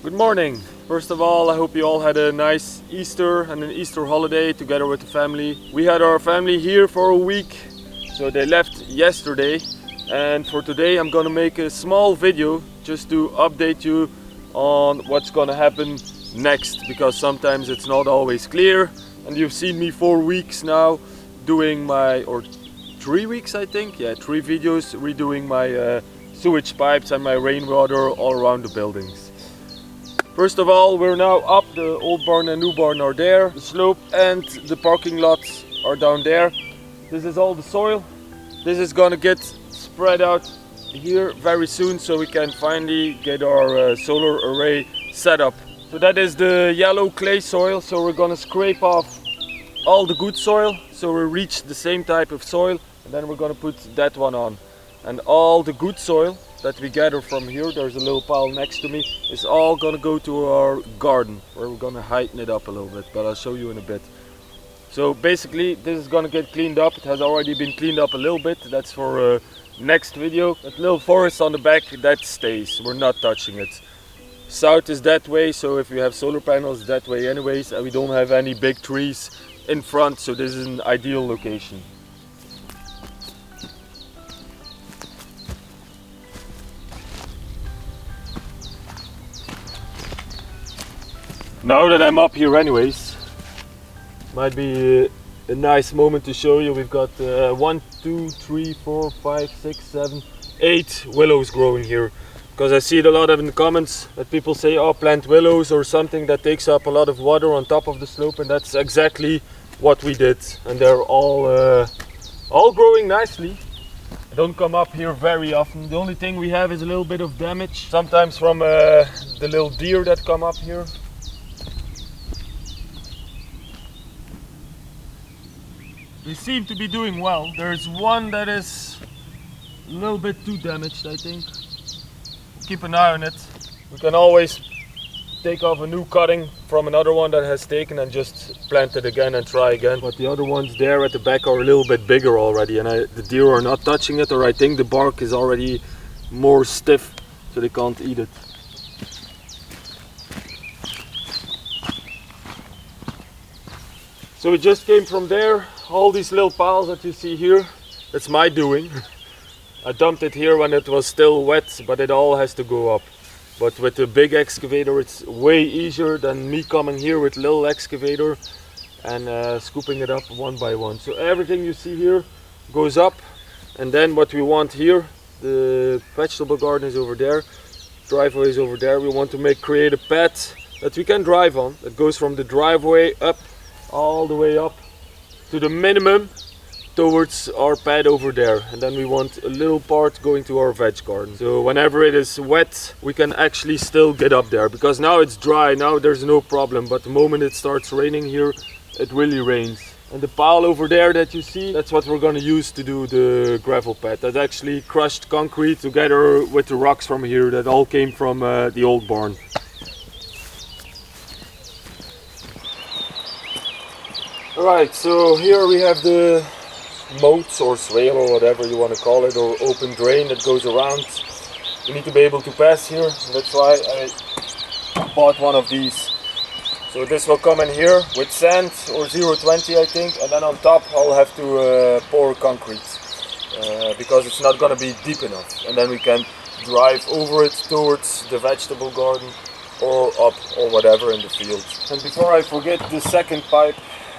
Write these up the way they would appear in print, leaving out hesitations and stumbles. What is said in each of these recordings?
Good morning. First of all, I hope you all had a nice Easter and an Easter holiday together with the family. We had our family here for a week, so they left yesterday. And for today I'm gonna make a small video just to update you on what's gonna happen next, because sometimes it's not always clear. And you've seen me 4 weeks now doing my, or 3 weeks I think, yeah, 3 videos redoing my sewage pipes and my rainwater all around the buildings. First of all, we're now up. The old barn and new barn are there. The slope and the parking lots are down there. This is all the soil. This is gonna get spread out here very soon, so we can finally get our solar array set up. So that is the yellow clay soil. So we're gonna scrape off all the good soil, so we reach the same type of soil, and then we're gonna put that one on. And all the good soil that we gather from here, there's a little pile next to me, is all gonna go to our garden, where we're gonna heighten it up a little bit, but I'll show you in a bit. So basically this is gonna get cleaned up. It has already been cleaned up a little bit. That's for next video. That little forest on the back, that stays. We're not touching it. South is that way, so if you have solar panels that way anyways, and we don't have any big trees in front, so this is an ideal location. Now that I'm up here anyways, might be a nice moment to show you. We've got 1, 2, 3, 4, 5, 6, 7, 8 willows growing here. Because I see it a lot in the comments that people say, oh, plant willows or something that takes up a lot of water on top of the slope, and that's exactly what we did. And they're all growing nicely. I don't come up here very often. The only thing we have is a little bit of damage, sometimes from the little deer that come up here. They seem to be doing well. There's one that is a little bit too damaged, I think. Keep an eye on it. We can always take off a new cutting from another one that has taken and just plant it again and try again. But the other ones there at the back are a little bit bigger already, and the deer are not touching it, or I think the bark is already more stiff, so they can't eat it. So we just came from there. All these little piles that you see here, that's my doing. I dumped it here when it was still wet, but it all has to go up. But with the big excavator it's way easier than me coming here with little excavator and scooping it up one by one. So everything you see here goes up, and then what we want here, the vegetable garden is over there, driveway is over there. We want to create a path that we can drive on, that goes from the driveway up all the way up to the minimum towards our pad over there, and then we want a little part going to our veg garden. So whenever it is wet we can actually still get up there, because now it's dry, now there's no problem, but the moment it starts raining here, it really rains. And the pile over there that you see, that's what we're going to use to do the gravel pad. That's actually crushed concrete together with the rocks from here that all came from the old barn. Alright, so here we have the moats or swale or whatever you want to call it, or open drain that goes around. You need to be able to pass here, and that's why I bought one of these. So this will come in here with sand or 0.20 I think, and then on top I'll have to pour concrete because it's not going to be deep enough, and then we can drive over it towards the vegetable garden or up or whatever in the field. And before I forget, the second pipe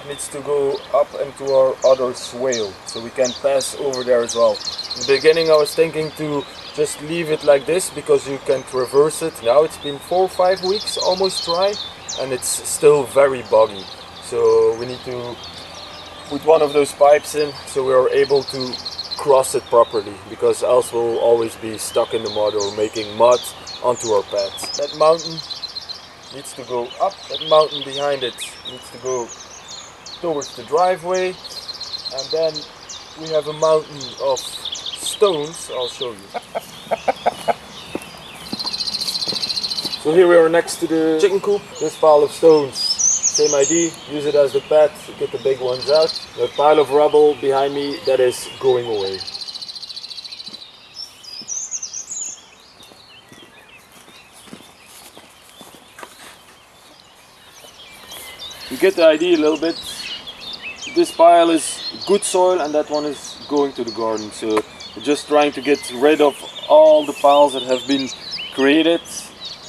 needs to go up into our other swale, so we can pass over there as well. In the beginning I was thinking to just leave it like this because you can traverse it. Now it's been 4 or 5 weeks almost dry and it's still very boggy, so we need to put one of those pipes in so we are able to cross it properly, because else we'll always be stuck in the mud or making mud onto our path. That mountain needs to go up, that mountain behind it needs to go towards the driveway, and then we have a mountain of stones. I'll show you. So here we are next to the chicken coop. This pile of stones, same idea, use it as the pad to get the big ones out. The pile of rubble behind me, that is going away. You get the idea a little bit. This pile is good soil and that one is going to the garden. So we're just trying to get rid of all the piles that have been created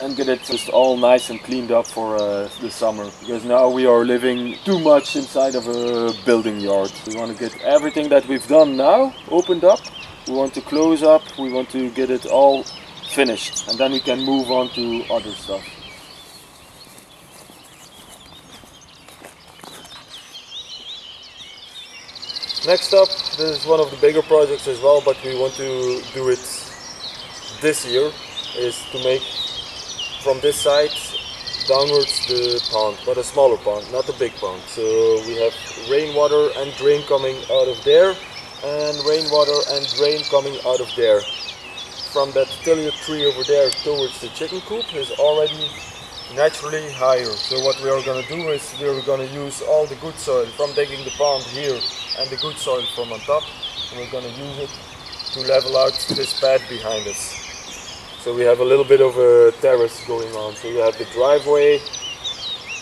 and get it just all nice and cleaned up for the summer. Because now we are living too much inside of a building yard. We want to get everything that we've done now opened up. We want to close up, we want to get it all finished. And then we can move on to other stuff. Next up, this is one of the bigger projects as well, but we want to do it this year, is to make from this side downwards the pond, but a smaller pond, not a big pond. So we have rainwater and drain coming out of there, and rainwater and drain coming out of there. From that tilia tree over there towards the chicken coop is already naturally higher. So what we are going to do is we are going to use all the good soil from digging the pond here and the good soil from on top, and we're going to use it to level out this pad behind us. So we have a little bit of a terrace going on. So you have the driveway,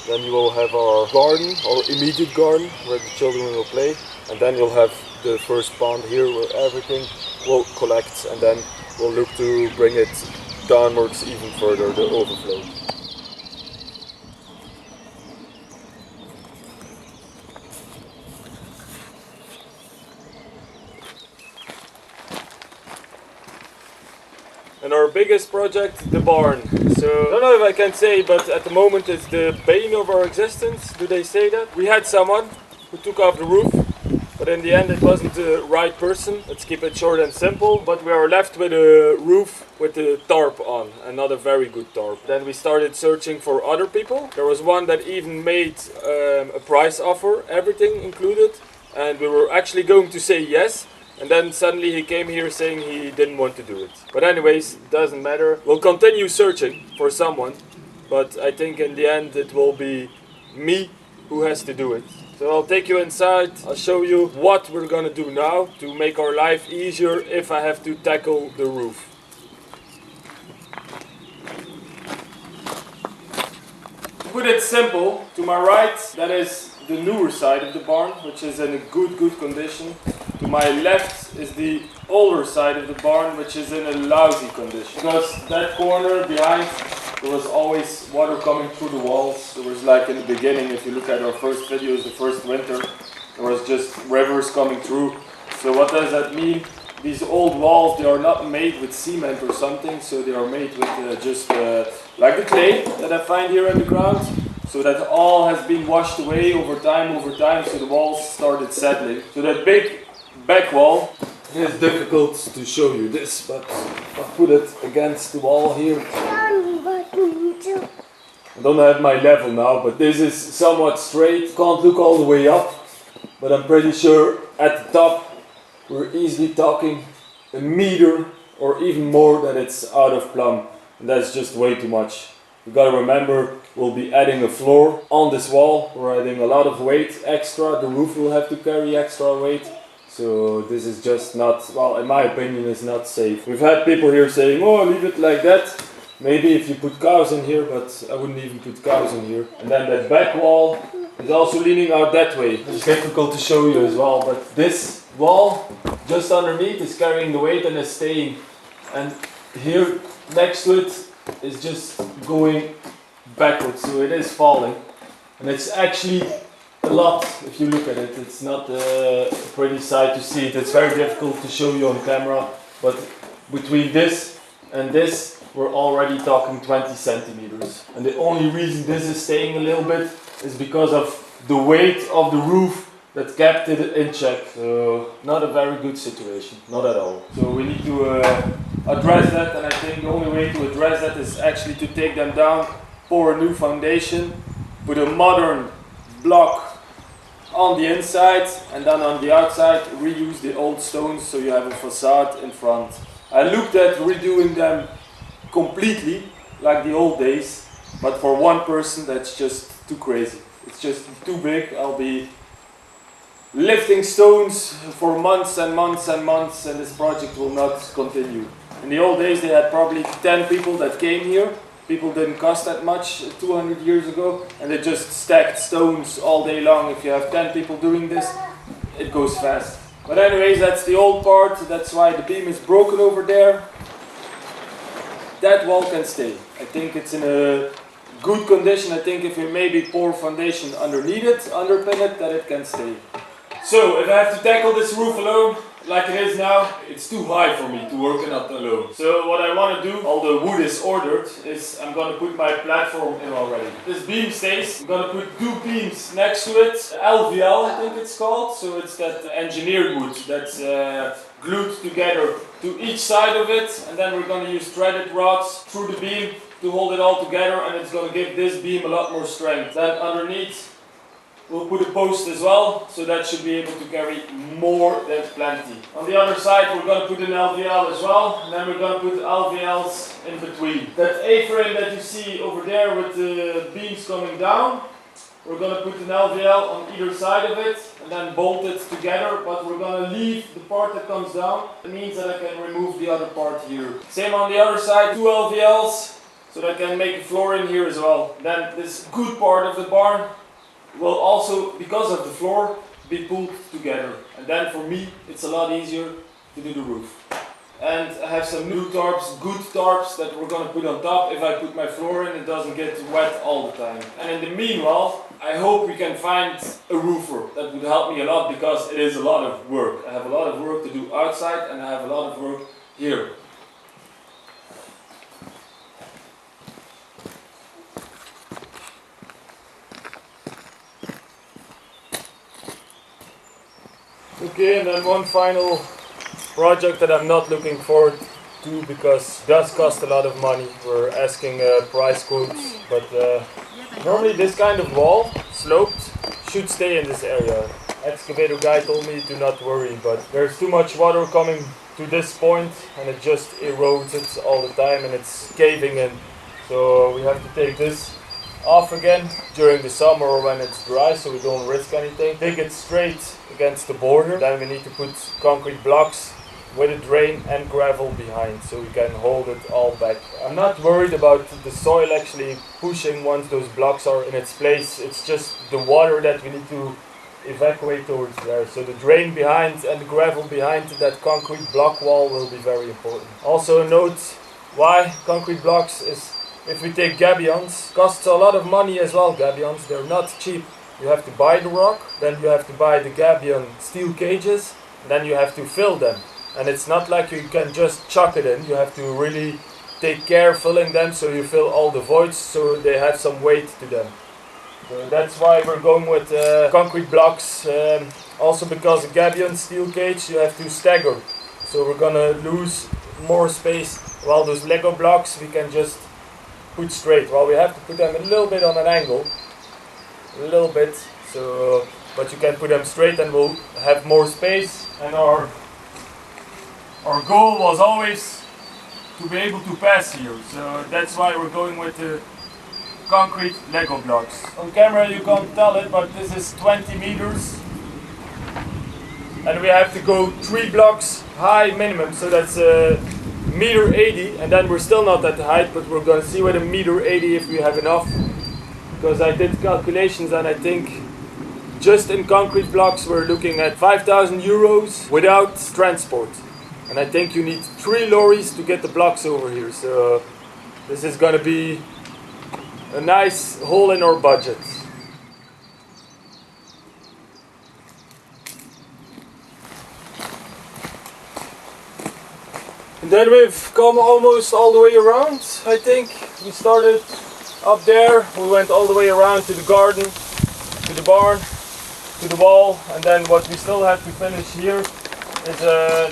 then you will have our garden, our immediate garden where the children will play, and then you'll have the first pond here where everything will collect, and then we'll look to bring it downwards even further, the overflow. And our biggest project, the barn. So, I don't know if I can say, but at the moment it's the bane of our existence. Do they say that? We had someone who took off the roof, but in the end it wasn't the right person. Let's keep it short and simple. But we are left with a roof with the tarp on, and not a very good tarp. Then we started searching for other people. There was one that even made a price offer, everything included. And we were actually going to say yes. And then suddenly he came here saying he didn't want to do it. But anyways, doesn't matter. We'll continue searching for someone. But I think in the end it will be me who has to do it. So I'll take you inside. I'll show you what we're gonna do now to make our life easier if I have to tackle the roof. To put it simple, to my right, that is the newer side of the barn, which is in a good condition. To my left is the older side of the barn, which is in a lousy condition. Because that corner behind, there was always water coming through the walls. There was, like in the beginning, if you look at our first videos, the first winter, there was just rivers coming through. So what does that mean? These old walls, they are not made with cement or something, so they are made with just like the clay that I find here in the ground. So that all has been washed away over time, so the walls started settling. So that big back wall, it's difficult to show you this, but I'll put it against the wall here. I don't have my level now, but this is somewhat straight. Can't look all the way up, but I'm pretty sure at the top we're easily talking a meter or even more that it's out of plumb, and that's just way too much. You gotta remember, we'll be adding a floor on this wall. We're adding a lot of weight extra. The roof will have to carry extra weight. So this is just not, well, in my opinion, it's not safe. We've had people here saying, oh, leave it like that. Maybe if you put cows in here, but I wouldn't even put cows in here. And then that back wall is also leaning out that way. It's difficult to show you as well, but this wall just underneath is carrying the weight and is staying. And here next to it is just going backwards, so it is falling. And it's actually a lot if you look at it. It's not a pretty sight to see it. It's very difficult to show you on camera, but between this and this we're already talking 20 centimeters. And the only reason this is staying a little bit is because of the weight of the roof that kept it in check. So not a very good situation, not at all. So we need to address that, and I think the only way to address that is actually to take them down, pour a new foundation, put a modern block on the inside, and then on the outside reuse the old stones so you have a facade in front. I looked at redoing them completely like the old days, but for one person that's just too crazy. It's just too big. I'll be lifting stones for months and months and months, and this project will not continue. In the old days they had probably 10 people that came here, People didn't cost that much 200 years ago, and they just stacked stones all day long. If you have 10 people doing this, it goes fast. But anyways, that's the old part. That's why the beam is broken over there. That wall can stay. I think it's in a good condition. I think if you maybe pour foundation underneath it, underpin it, that it can stay. So if I have to tackle this roof alone, like it is now, it's too high for me to work on it alone. So what I want to do, all the wood is ordered, is I'm going to put my platform in already. This beam stays. I'm going to put 2 beams next to it. LVL I think it's called. So it's that engineered wood that's glued together to each side of it. And then we're going to use threaded rods through the beam to hold it all together, and it's going to give this beam a lot more strength. Then underneath we'll put a post as well, so that should be able to carry more than plenty. On the other side we're going to put an LVL as well, and then we're going to put LVLs in between. That A-frame that you see over there with the beams coming down, we're going to put an LVL on either side of it and then bolt it together, but we're going to leave the part that comes down. It means that I can remove the other part here. Same on the other side, 2 LVLs, so that I can make a floor in here as well. Then this good part of the barn will also, because of the floor, be pulled together. And then for me, it's a lot easier to do the roof. And I have some new tarps, good tarps, that we're going to put on top. If I put my floor in, it doesn't get wet all the time. And in the meanwhile, I hope we can find a roofer. That would help me a lot, because it is a lot of work. I have a lot of work to do outside, and I have a lot of work here. Okay, and then one final project that I'm not looking forward to, because it does cost a lot of money. We're asking price quotes, but normally this kind of wall, sloped, should stay in this area. Excavator guy told me to not worry, but there's too much water coming to this point and it just erodes it all the time and it's caving in. So we have to take this off again during the summer or when it's dry, so we don't risk anything. Dig it straight against the border. Then we need to put concrete blocks with a drain and gravel behind, so we can hold it all back. I'm not worried about the soil actually pushing once those blocks are in its place. It's just the water that we need to evacuate towards there. So the drain behind and the gravel behind that concrete block wall will be very important. Also note why concrete blocks is, if we take gabions, costs a lot of money as well. Gabions, they're not cheap. You have to buy the rock, then you have to buy the gabion steel cages, then you have to fill them. And it's not like you can just chuck it in. You have to really take care filling them, so you fill all the voids so they have some weight to them. So that's why we're going with concrete blocks. Also because a gabion steel cage you have to stagger. So we're gonna lose more space, while those Lego blocks we can just put straight. Well, we have to put them a little bit on an angle, a little bit, so, but you can put them straight and we'll have more space. And our goal was always to be able to pass here, so that's why we're going with the concrete Lego blocks. On camera you can't tell it, but this is 20 meters and we have to go 3 blocks high minimum, so that's meter 80, and then we're still not at the height, but we're going to see with a meter 80 if we have enough, because I did calculations and I think just in concrete blocks we're looking at 5,000 euros without transport, and I think you need 3 lorries to get the blocks over here, so this is going to be a nice hole in our budget. And then we've come almost all the way around, I think. We started up there, we went all the way around to the garden, to the barn, to the wall, and then what we still have to finish here is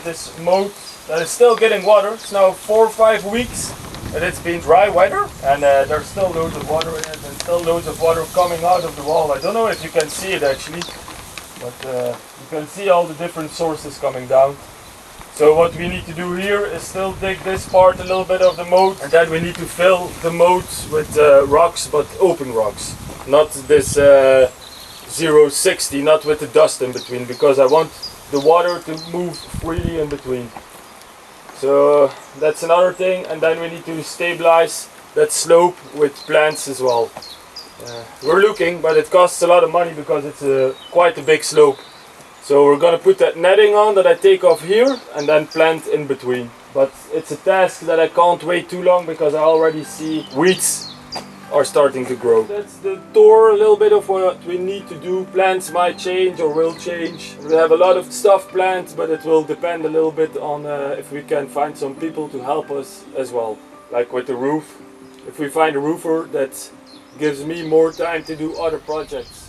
this moat that is still getting water. It's now 4 or 5 weeks and it's been dry weather, and there's still loads of water in it and still loads of water coming out of the wall. I don't know if you can see it actually, but you can see all the different sources coming down. So what we need to do here is still dig this part a little bit of the moat, and then we need to fill the moat with rocks, but open rocks, not this 060, not with the dust in between, because I want the water to move freely in between. So that's another thing, and then we need to stabilize that slope with plants as well. We're looking, but it costs a lot of money because it's quite a big slope. So we're gonna put that netting on that I take off here and then plant in between. But it's a task that I can't wait too long because I already see weeds are starting to grow. That's the tour, a little bit of what we need to do. Plants might change or will change. We have a lot of stuff planned, but it will depend a little bit on if we can find some people to help us as well. Like with the roof, if we find a roofer that gives me more time to do other projects.